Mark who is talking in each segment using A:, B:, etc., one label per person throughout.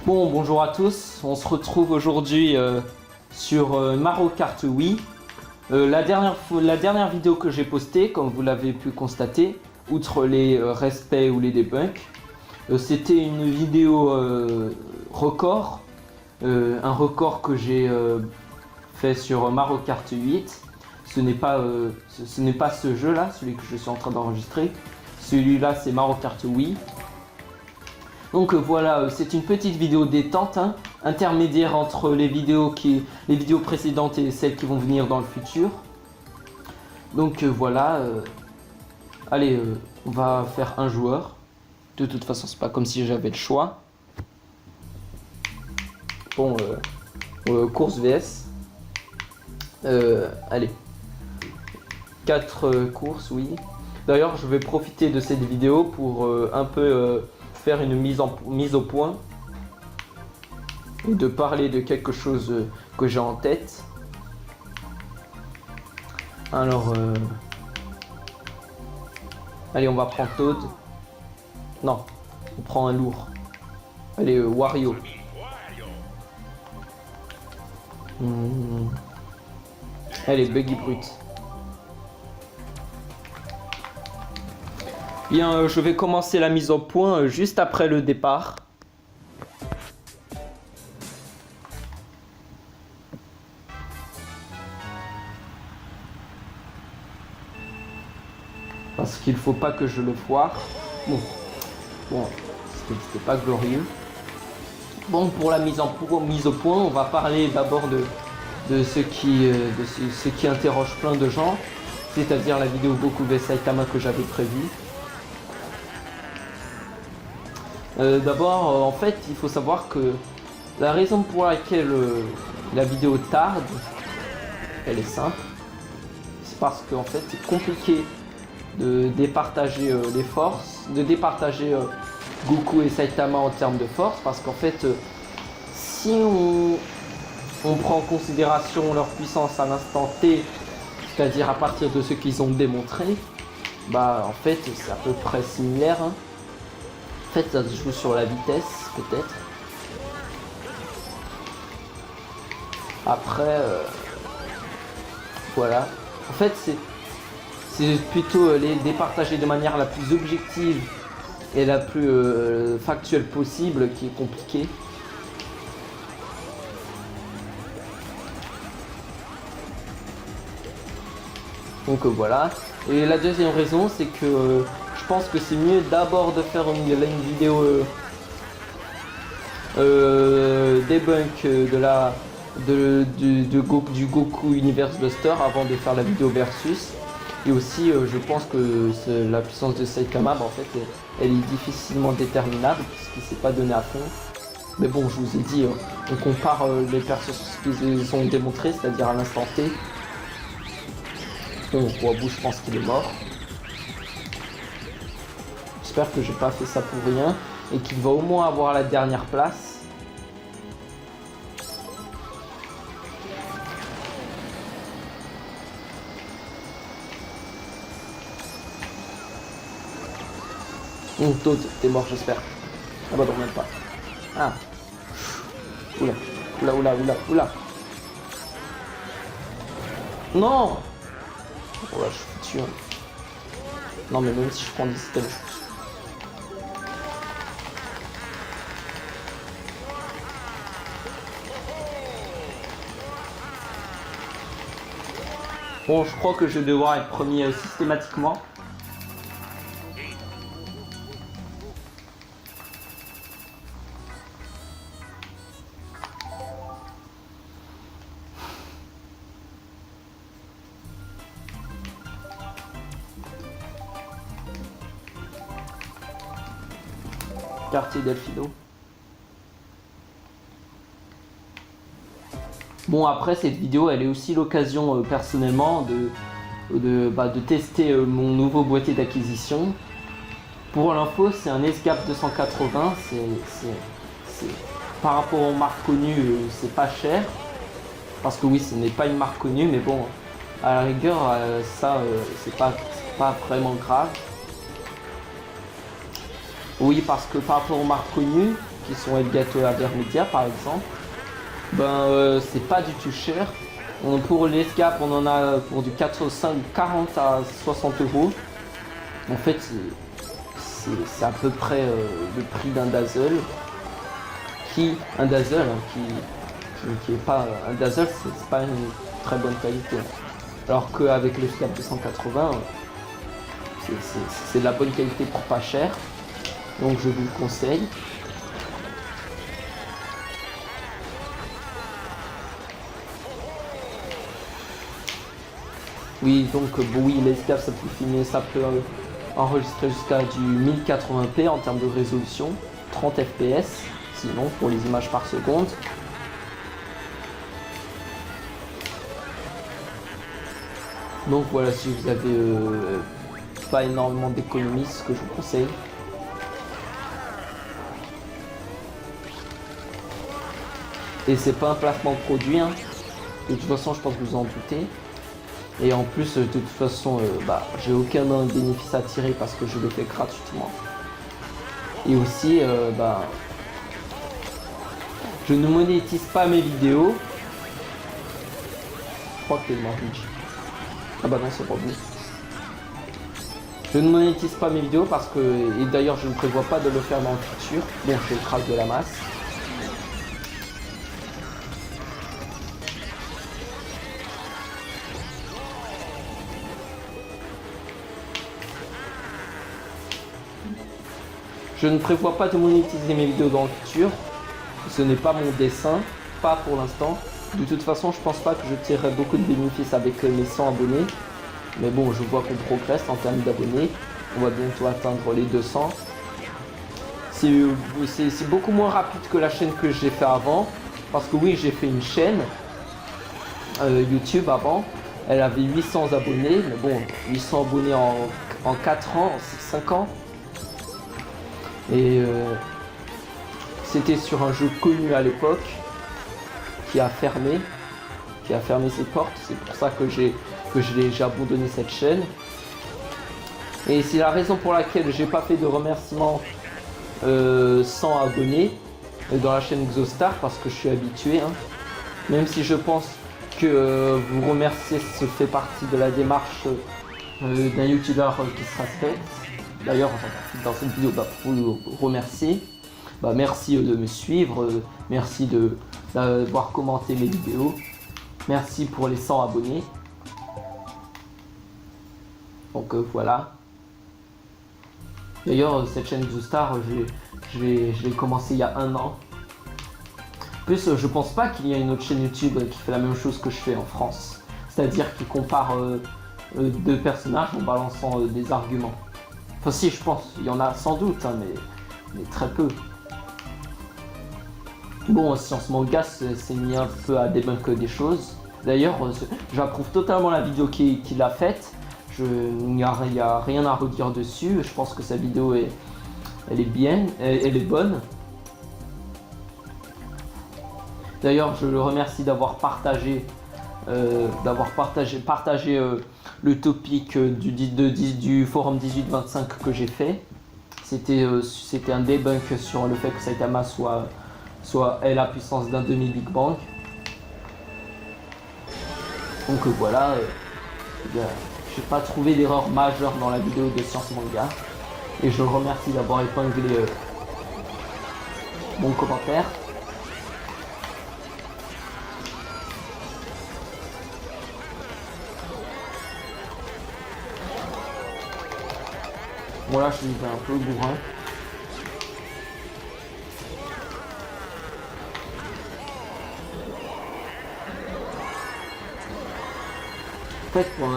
A: Bon, bonjour à tous, on se retrouve aujourd'hui sur Mario Kart Wii. La dernière vidéo que j'ai postée, comme vous l'avez pu constater, outre les respects ou les debunks, c'était une vidéo record, un record que j'ai fait sur Mario Kart 8. Ce n'est pas ce jeu-là, celui que je suis en train d'enregistrer. Celui-là, c'est Mario Kart Wii. Donc voilà, c'est une petite vidéo détente, hein, intermédiaire entre les vidéos précédentes et celles qui vont venir dans le futur. Donc voilà, allez, on va faire un joueur. De toute façon, c'est pas comme si j'avais le choix. Bon, course VS. Allez, 4 courses, oui. D'ailleurs, je vais profiter de cette vidéo pour un peu faire une mise au point et de parler de quelque chose que j'ai en tête. Alors, allez, on va prendre Toad. Non, on prend un lourd. Allez, Wario. Allez, Buggy Brute. Bien, je vais commencer la mise au point juste après le départ. Parce qu'il faut pas que je le foire. Bon, c'était pas glorieux. Bon, pour la mise au point, on va parler d'abord de ce qui interroge plein de gens, c'est-à-dire la vidéo Goku vs Saitama que j'avais prévue. D'abord, en fait, il faut savoir que la raison pour laquelle la vidéo tarde, elle est simple. C'est parce qu'en fait, c'est compliqué de départager les forces, de départager Goku et Saitama en termes de force, parce qu'en fait, si on prend en considération leur puissance à l'instant T, c'est-à-dire à partir de ce qu'ils ont démontré, bah en fait, c'est à peu près similaire, hein. En fait, ça se joue sur la vitesse, peut-être. Après, voilà. En fait, c'est plutôt les départager de manière la plus objective et la plus factuelle possible qui est compliqué. Donc voilà. Et la deuxième raison, c'est que je pense que c'est mieux d'abord de faire une vidéo debunk du Goku Universe Buster avant de faire la vidéo versus. Et aussi, je pense que la puissance de Saitama, en fait, elle est difficilement déterminable puisqu'il s'est pas donné à fond. Mais bon, je vous ai dit, on compare les persos qu'ils ont démontré, c'est-à-dire à l'instant T. Bon, Wabu, je pense qu'il est mort. J'espère que j'ai pas fait ça pour rien et qu'il va au moins avoir la dernière place. Toad, t'es mort, j'espère. Ah bah non, même pas. Ah. Oula, oula, oula, oula, oula. Non. Oh là, je suis foutu. Hein. Non, mais même si je prends des systèmes, je suis foutu. Bon, je crois que je vais devoir être premier systématiquement. Quartier Delfido. Bon, après cette vidéo, elle est aussi l'occasion personnellement de tester mon nouveau boîtier d'acquisition. Pour l'info, c'est un S-Gap 280. Par rapport aux marques connues, c'est pas cher. Parce que oui, ce n'est pas une marque connue, mais bon, à la rigueur, c'est pas vraiment grave. Oui, parce que par rapport aux marques connues, qui sont Elgato Avermedia par exemple, c'est pas du tout cher. Pour les SCAP, on en a pour du 40 à 60 euros. En fait, c'est à peu près le prix d'un Dazzle. Qui est pas un Dazzle, c'est pas une très bonne qualité. Alors qu'avec le SCAP 280, c'est de la bonne qualité pour pas cher. Donc je vous le conseille. Oui, donc oui, les SCAP ça peut filmer, ça peut enregistrer jusqu'à du 1080p en termes de résolution, 30 fps sinon pour les images par seconde. Donc voilà, si vous avez pas énormément d'économies, ce que je vous conseille. Et c'est pas un placement de produit, hein. De toute façon, je pense que vous en doutez. Et en plus, de toute façon, j'ai aucun bénéfice à tirer parce que je le fais gratuitement. Et aussi, je ne monétise pas mes vidéos. Je crois que t'es mort, Luigi. Ah bah non, c'est pas bon. Je ne monétise pas mes vidéos parce que, et d'ailleurs, je ne prévois pas de le faire dans le futur. Bon, je craque de la masse. Je ne prévois pas de monétiser mes vidéos dans le futur. Ce n'est pas mon dessein, pas pour l'instant. De toute façon, je pense pas que je tirerai beaucoup de bénéfices avec mes 100 abonnés. Mais bon, je vois qu'on progresse en termes d'abonnés. On va bientôt atteindre les 200. C'est beaucoup moins rapide que la chaîne que j'ai fait avant. Parce que oui, j'ai fait une chaîne YouTube avant. Elle avait 800 abonnés. Mais bon, 800 abonnés en 4 ans, 5 ans. Et c'était sur un jeu connu à l'époque qui a fermé ses portes. C'est pour ça que j'ai abandonné cette chaîne. Et c'est la raison pour laquelle j'ai pas fait de remerciements sans abonnés dans la chaîne Xostar, parce que je suis habitué, hein. Même si je pense que vous remercier, ce fait partie de la démarche d'un youtubeur qui se respecte. D'ailleurs, dans cette vidéo, pour vous remercier. Merci de me suivre, merci d'avoir commenté mes vidéos, merci pour les 100 abonnés. Donc voilà. D'ailleurs, cette chaîne Xostar, je l'ai commencé il y a 1 an. En plus, je pense pas qu'il y a une autre chaîne YouTube qui fait la même chose que je fais en France. C'est-à-dire qui compare deux personnages en balançant des arguments. Enfin si, je pense, il y en a sans doute, hein, mais très peu. Bon, Science Manga s'est mis un peu à débunker des choses. D'ailleurs, j'approuve totalement la vidéo qu'il a faite. Il n'y a rien à redire dessus. Je pense que sa vidéo elle est bien, elle est bonne. D'ailleurs, je le remercie d'avoir partagé le topic du forum 1825 que j'ai fait. C'était un debunk sur le fait que Saitama soit la puissance d'un demi Big Bang. Donc voilà, j'ai pas trouvé d'erreur majeure dans la vidéo de Science Manga. Et je le remercie d'avoir épinglé mon commentaire. Bon là je suis un peu bourrin. En fait pour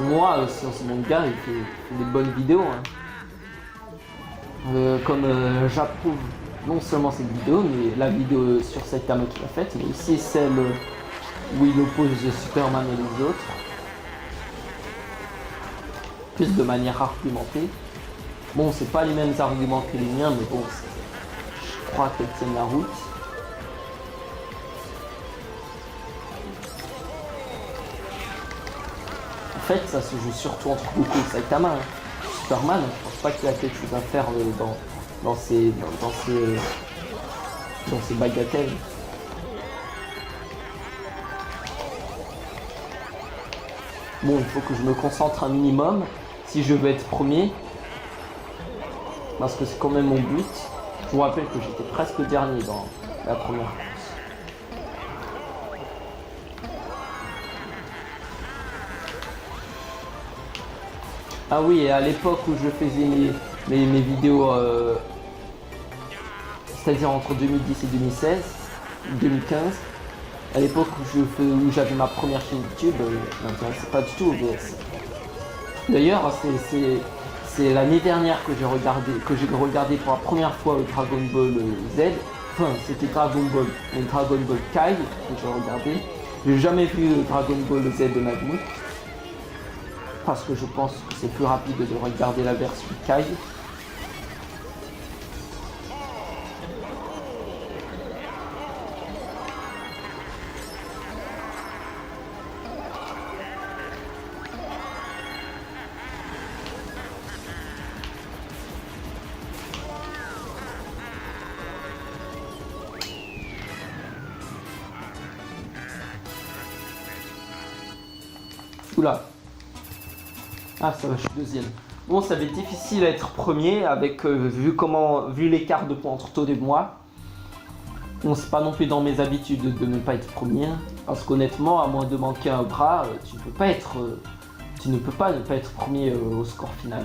A: moi Science Manga il fait des bonnes vidéos, hein. Comme j'approuve non seulement cette vidéo mais la vidéo sur Saitama qu'il a faite, mais aussi celle où il oppose Superman et les autres. Plus de manière argumentée. Bon, c'est pas les mêmes arguments que les miens, mais bon, je crois qu'elles tiennent la route. En fait, ça se joue surtout entre Goku et Saitama, hein. Superman, je pense pas qu'il a quelque chose à faire Donc c'est bagatelle. Bon, il faut que je me concentre un minimum si je veux être premier. Parce que c'est quand même mon but. Je vous rappelle que j'étais presque dernier dans la première course. Ah oui, et à l'époque où je faisais mes vidéos, c'est-à-dire entre 2010 et 2015, à l'époque où j'avais ma première chaîne YouTube, je m'intéressais pas du tout au VS. D'ailleurs, c'est l'année dernière que j'ai regardé pour la première fois Dragon Ball Z. Enfin, c'était Dragon Ball, mais Dragon Ball Kai que j'ai regardé. J'ai jamais vu Dragon Ball Z de ma vie. Parce que je pense que c'est plus rapide de regarder la version Kai. Oula. Ah ça va, je suis deuxième. Bon, ça va être difficile à être premier avec vu l'écart de points entre Toad et moi. Bon, c'est pas non plus dans mes habitudes de ne pas être premier. Parce qu'honnêtement, à moins de manquer un bras, tu ne peux pas ne pas être premier au score final.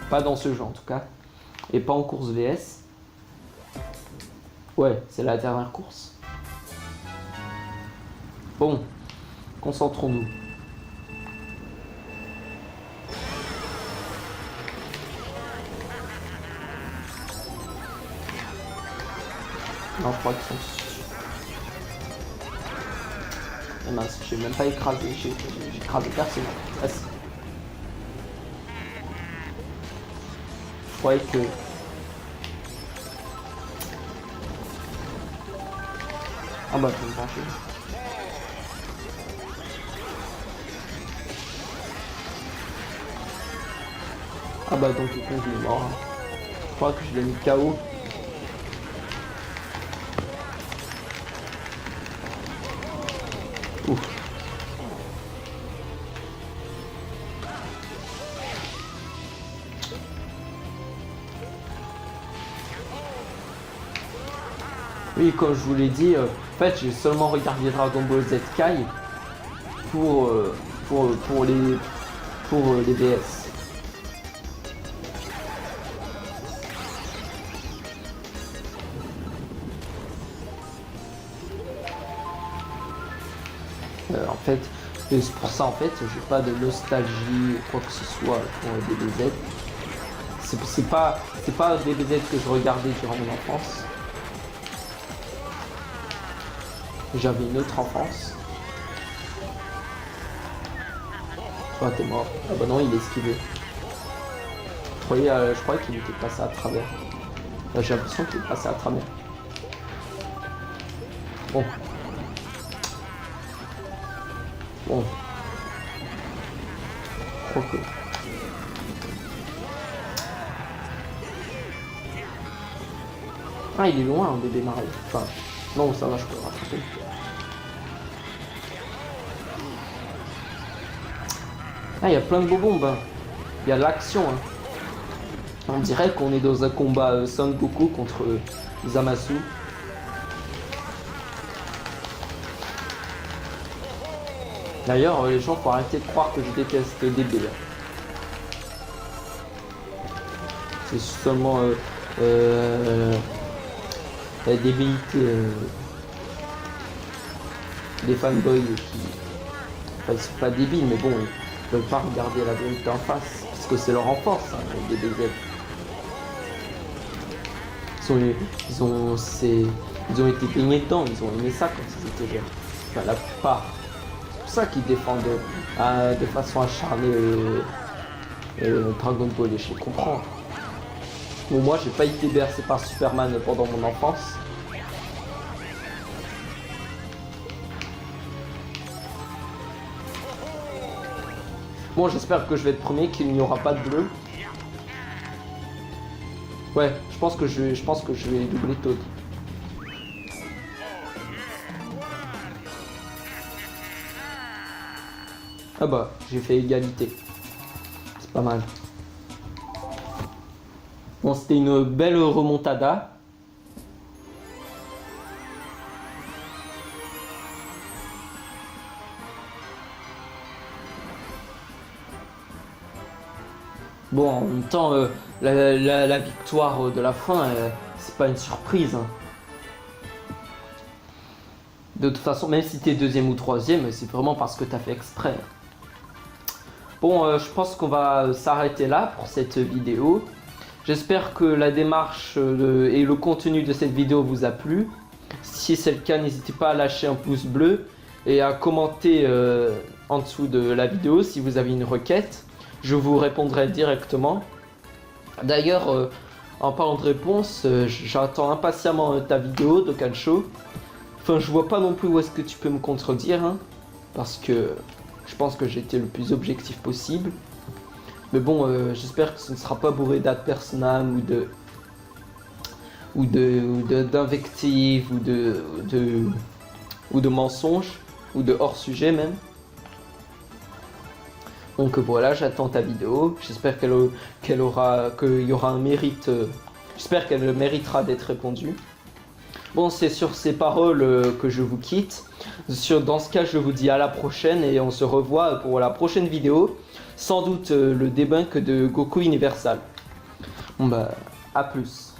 A: Pas dans ce jeu en tout cas. Et pas en course VS. Ouais, c'est la dernière course. Bon, concentrons-nous. Non, je crois qu'ils sont... Eh mince, j'ai même pas écrasé, j'ai écrasé personne. Ah, si. Je croyais que... Ah bah, je vais me pencher. Ah bah donc le con il est mort. Je crois que je l'ai mis KO. Ouf. Oui, comme je vous l'ai dit, en fait j'ai seulement regardé Dragon Ball Z Kai pour les VS. En fait, c'est pour ça en fait, j'ai pas de nostalgie ou quoi que ce soit pour DBZ. C'est pas DBZ que je regardais durant mon enfance. J'avais une autre enfance. Oh, t'es mort. Ah bah non, il est esquivé. Je croyais qu'il était passé à travers. J'ai l'impression qu'il est passé à travers. Bon. Bon. Ok. Ah, il est loin, un bébé Mario. Enfin, non, ça va, je peux le rattraper. Ah, il y a plein de bombes. Hein. Il y a l'action. Hein. On dirait qu'on est dans un combat Son Goku contre Zamasu. D'ailleurs, les gens faut arrêter de croire que je déteste DB. C'est seulement la débilité des fanboys qui... Enfin, ils sont pas débiles, mais bon, ils veulent pas regarder la vérité en face. Parce que c'est leur enfance, hein, les DBZ. Ils ont été baignés dedans, ils ont aimé ça quand ils étaient jeunes. Enfin, la plupart. C'est pour ça qu'ils défendent de façon acharnée Dragon Ball, et je les comprends. Bon, moi, j'ai pas été bercé par Superman pendant mon enfance. Bon, j'espère que je vais être premier, qu'il n'y aura pas de bleu. Ouais, je pense que je vais doubler Toad. Ah bah, j'ai fait égalité. C'est pas mal. Bon, c'était une belle remontada. Bon, en même temps, la victoire de la fin, c'est pas une surprise. Hein. De toute façon, même si t'es deuxième ou troisième, c'est vraiment parce que t'as fait exprès. Bon, je pense qu'on va s'arrêter là pour cette vidéo. J'espère que la démarche et le contenu de cette vidéo vous a plu. Si c'est le cas, n'hésitez pas à lâcher un pouce bleu et à commenter en dessous de la vidéo si vous avez une requête. Je vous répondrai directement. D'ailleurs, en parlant de réponse, j'attends impatiemment ta vidéo de Calcio. Enfin, je vois pas non plus où est-ce que tu peux me contredire, hein, parce que je pense que j'ai été le plus objectif possible. Mais bon, j'espère que ce ne sera pas bourré d'ad personam ou d'invectives ou de mensonges ou de hors sujet même. Donc voilà, j'attends ta vidéo. J'espère qu'il y aura un mérite. J'espère qu'elle méritera d'être répondue. Bon, c'est sur ces paroles que je vous quitte. Dans ce cas, je vous dis à la prochaine et on se revoit pour la prochaine vidéo. Sans doute le debunk de Goku Universal. Bon bah, à plus.